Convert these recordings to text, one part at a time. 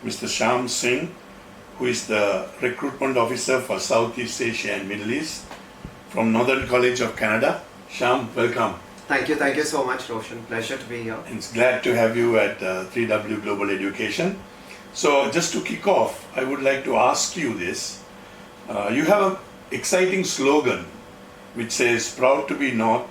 Mr. Sham Singh, who is the Recruitment Officer for Southeast Asia and Middle East from Northern College of Canada. Sham, welcome. Thank you so much, Roshan. Pleasure to be here. It's glad to have you at 3W Global Education. So just to kick off, I would like to ask you this. You have an exciting slogan which says, proud to be North,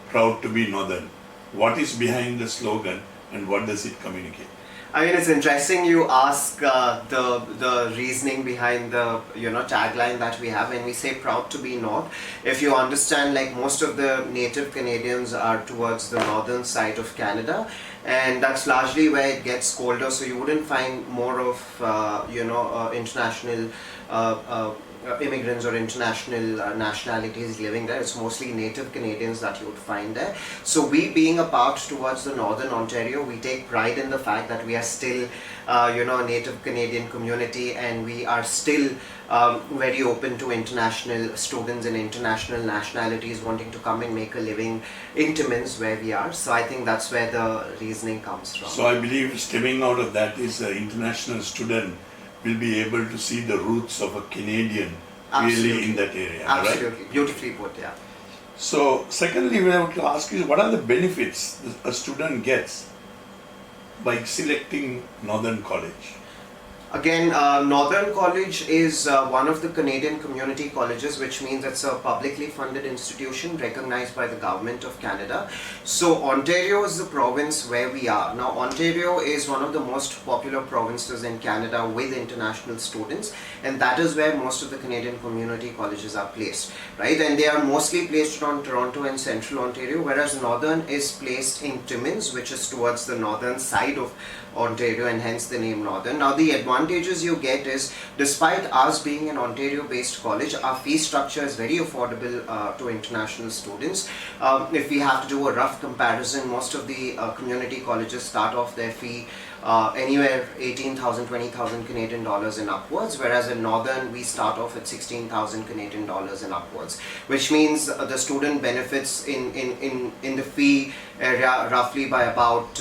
proud to be Northern. What is behind the slogan and what does it communicate? I mean, it's interesting you ask the reasoning behind the tagline that we have when we say proud to be North. If you understand, like most of the native Canadians are towards the northern side of Canada, and that's largely where it gets colder. So you wouldn't find more of international immigrants or international nationalities living there. It's mostly native Canadians that you would find there. So we, being a part towards the northern Ontario, we take pride in the fact that we are still a native Canadian community, and we are still very open to international students and international nationalities wanting to come and make a living in Timmins where we are. So I think that's where the reasoning comes from. So I believe stemming out of that is an international student will be able to see the roots of a Canadian really in that area. Absolutely, right? Beautifully put, yeah. So secondly, what I want to ask is, what are the benefits a student gets by selecting Northern College? Again, Northern College is one of the Canadian community colleges, which means it's a publicly funded institution recognized by the Government of Canada. So Ontario is the province where we are. Now, Ontario is one of the most popular provinces in Canada with international students, and that is where most of the Canadian community colleges are placed, right? And they are mostly placed around Toronto and Central Ontario, whereas Northern is placed in Timmins, which is towards the northern side of Ontario, and hence the name Northern. Now, the advantages you get is, despite us being an Ontario-based college, our fee structure is very affordable to international students. If we have to do a rough comparison, most of the community colleges start off their fee anywhere 18,000, 20,000 Canadian dollars and upwards, whereas in Northern we start off at 16,000 Canadian dollars and upwards, which means the student benefits in the fee area roughly by about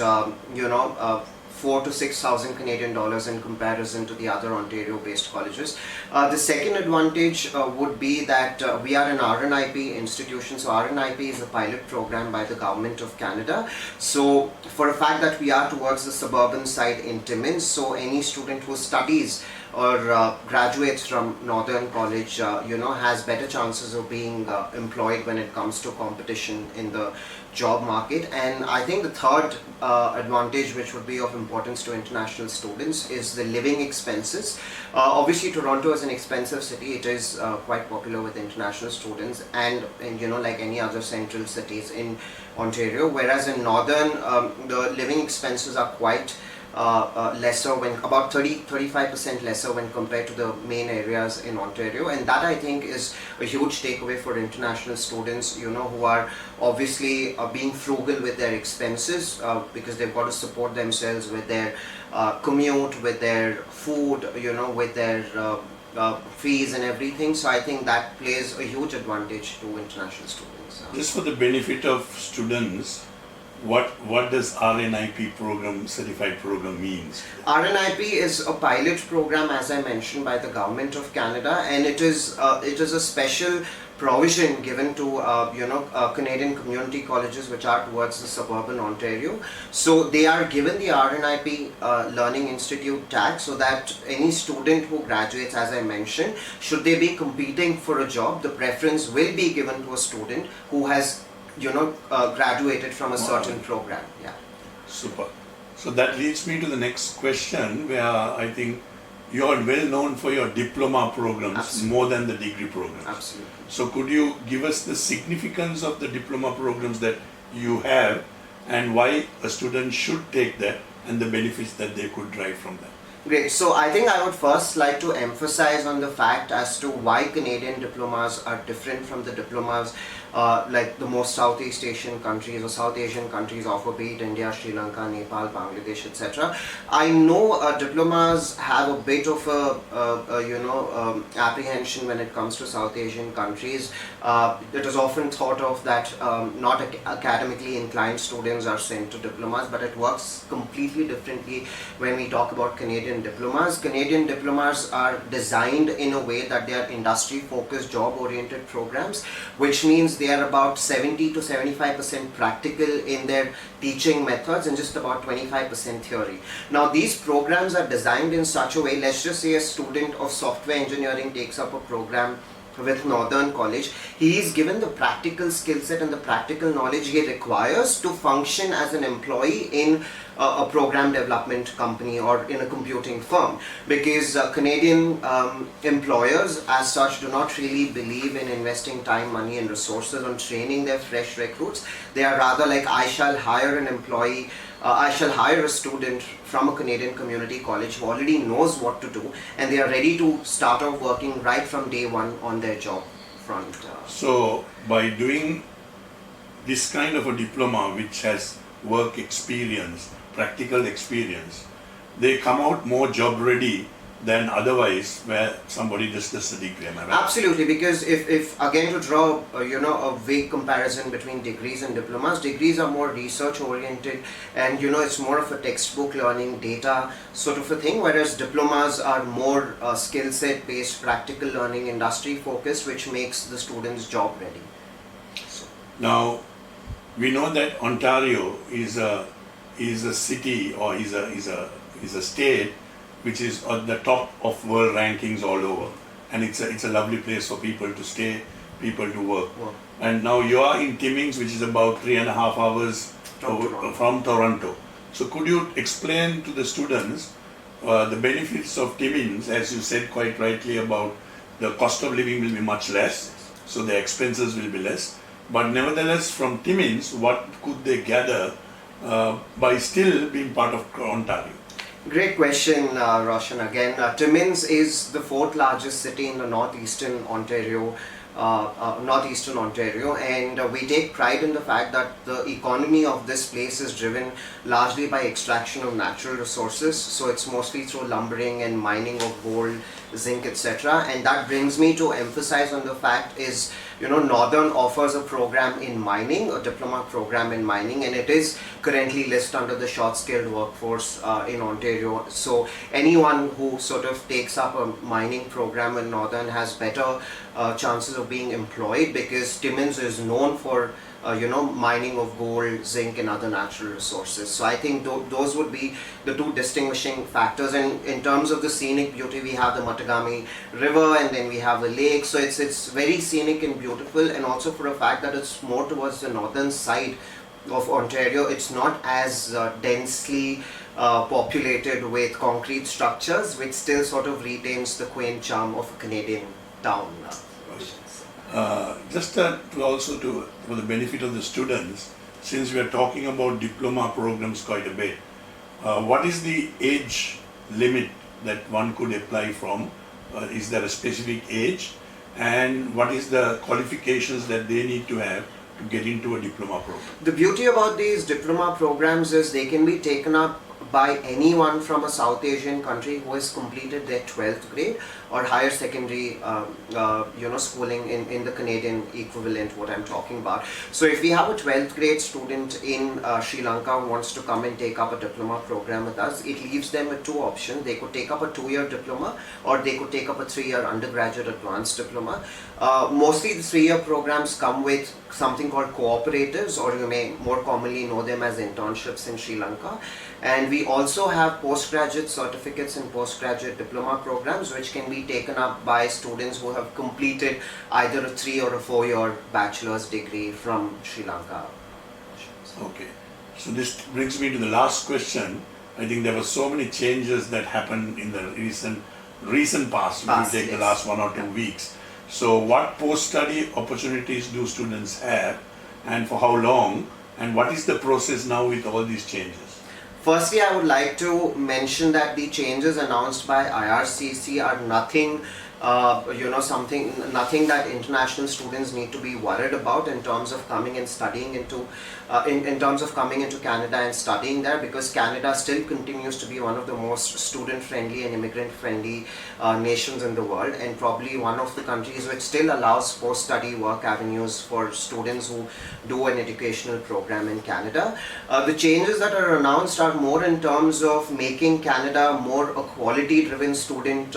4,000 to 6,000 Canadian dollars in comparison to the other Ontario-based colleges. The second advantage would be that we are an RNIP institution. So RNIP is a pilot program by the Government of Canada. So for a fact that we are towards the suburban side in Timmins, so any student who studies or graduates from Northern College, has better chances of being employed when it comes to competition in the job market. And I think the third advantage, which would be of importance to international students, is the living expenses. Obviously, Toronto is an expensive city. It is quite popular with international students, and like any other central cities in Ontario. Whereas in Northern, the living expenses are quite lesser, when about 35% lesser when compared to the main areas in Ontario, and that I think is a huge takeaway for international students, who are obviously being frugal with their expenses because they've got to support themselves with their commute, with their food, with their fees and everything. So I think that plays a huge advantage to international students. Just for the benefit of students, what does RNIP program, certified program, means? RNIP is a pilot program, as I mentioned, by the Government of Canada, and it is a special provision given to Canadian community colleges which are towards the suburban Ontario. So they are given the RNIP Learning Institute tag, so that any student who graduates, as I mentioned, should they be competing for a job, the preference will be given to a student who has graduated from a certain program. Yeah. Super. So that leads me to the next question, where I think you are well known for your diploma programs. Absolutely. More than the degree programs. Absolutely. So could you give us the significance of the diploma programs that you have, and why a student should take that, and the benefits that they could derive from that? Great. So I think I would first like to emphasize on the fact as to why Canadian diplomas are different from the diplomas like the most Southeast Asian countries or South Asian countries offer, be it India, Sri Lanka, Nepal, Bangladesh, etc. I know diplomas have a bit of apprehension when it comes to South Asian countries. It is often thought of that not academically inclined students are sent to diplomas, but it works completely differently when we talk about Canadian diplomas. Canadian diplomas are designed in a way that they are industry-focused, job-oriented programs, which means they are about 70 to 75% practical in their teaching methods and just about 25% theory. Now these programs are designed in such a way, let's just say a student of software engineering takes up a program with Northern College, he is given the practical skill set and the practical knowledge he requires to function as an employee in a program development company or in a computing firm, because Canadian employers as such do not really believe in investing time, money and resources on training their fresh recruits. They are rather like, I shall hire an employee, I shall hire a student from a Canadian community college who already knows what to do, and they are ready to start off working right from day one on their job front. So by doing this kind of a diploma which has work experience, practical experience, they come out more job ready than otherwise where somebody just does a degree. Am I right? Absolutely, because if again to draw a vague comparison between degrees and diplomas, degrees are more research oriented and it's more of a textbook learning, data sort of a thing, whereas diplomas are more skill set based, practical learning, industry focused, which makes the students job ready. So. Now we know that Ontario is a city or is a state which is at the top of world rankings all over, and it's a lovely place for people to stay, people to work. Wow. And now you are in Timmins, which is about 3.5 hours from Toronto. So could you explain to the students the benefits of Timmins, as you said quite rightly about the cost of living will be much less, so the expenses will be less, but nevertheless from Timmins what could they gather by still being part of Ontario? Great question, Roshan. Again, Timmins is the fourth largest city in the northeastern Ontario, and we take pride in the fact that the economy of this place is driven largely by extraction of natural resources. So it's mostly through lumbering and mining of gold, zinc, etc. And that brings me to emphasize on the fact is, Northern offers a program in mining, a diploma program in mining, and it is currently listed under the short skilled workforce in Ontario. So anyone who sort of takes up a mining program in Northern has better chances of being employed, because Timmins is known for mining of gold, zinc and other natural resources. So I think those would be the two distinguishing factors. And in terms of the scenic beauty, we have the Matagami River and then we have the lake. So it's very scenic and beautiful, and also for a fact that it's more towards the northern side of Ontario. It's not as densely populated with concrete structures, which still sort of retains the quaint charm of a Canadian town. Just for the benefit of the students, since we are talking about diploma programs quite a bit, what is the age limit that one could apply from? Is there a specific age? And what is the qualifications that they need to have to get into a diploma program? The beauty about these diploma programs is they can be taken up by anyone from a South Asian country who has completed their 12th grade or higher secondary schooling in the Canadian equivalent, what I'm talking about. So if we have a 12th grade student in Sri Lanka who wants to come and take up a diploma program with us, it leaves them with two options. They could take up a 2-year diploma or they could take up a 3-year undergraduate advanced diploma. Mostly the 3-year programs come with something called cooperatives, or you may more commonly know them as internships in Sri Lanka. And we also have postgraduate certificates and postgraduate diploma programs which can be taken up by students who have completed either a 3 or a 4-year bachelor's degree from Sri Lanka. Okay, so this brings me to the last question. I think there were so many changes that happened in the recent past, if you take the last 1 or 2 weeks. So what post-study opportunities do students have, and for how long, and what is the process now with all these changes? Firstly, I would like to mention that the changes announced by IRCC are nothing nothing that international students need to be worried about in terms of coming and studying in terms of coming into Canada and studying there, because Canada still continues to be one of the most student friendly and immigrant friendly nations in the world, and probably one of the countries which still allows post study work avenues for students who do an educational program in Canada. The changes that are announced are more in terms of making Canada more a quality driven student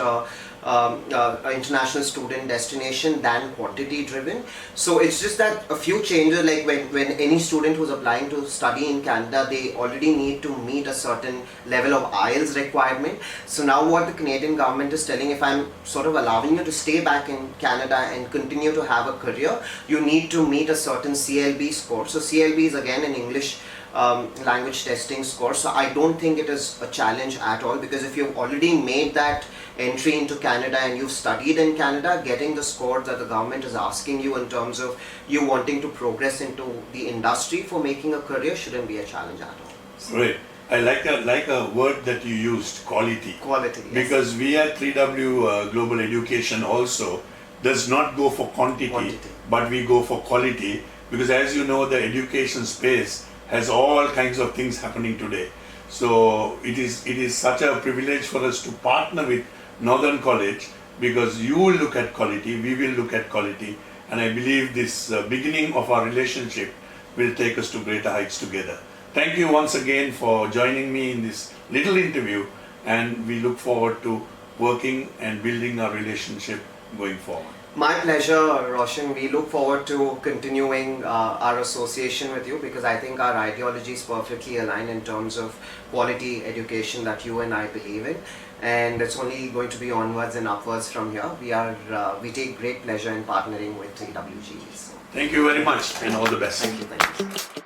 international student destination than quantity driven. So it's just that a few changes, like when any student who's applying to study in Canada, they already need to meet a certain level of IELTS requirement. So now what the Canadian government is telling, if I'm sort of allowing you to stay back in Canada and continue to have a career, you need to meet a certain CLB score. So CLB is again an English language testing score. So I don't think it is a challenge at all, because if you've already made that entry into Canada and you've studied in Canada, getting the score that the government is asking you in terms of you wanting to progress into the industry for making a career shouldn't be a challenge at all. Great. I like a word that you used, quality. Quality, yes. Because we at 3W Global Education also does not go for quantity, but we go for quality, because as you know, the education space has all kinds of things happening today. So it is such a privilege for us to partner with Northern College, because you will look at quality, we will look at quality, and I believe this beginning of our relationship will take us to greater heights together. Thank you once again for joining me in this little interview, and we look forward to working and building our relationship going forward. My pleasure, Roshan. We look forward to continuing our association with you, because I think our ideologies perfectly align in terms of quality education that you and I believe in, and it's only going to be onwards and upwards from here. We take great pleasure in partnering with 3WG. So. Thank you very much, and all the best. Thank you.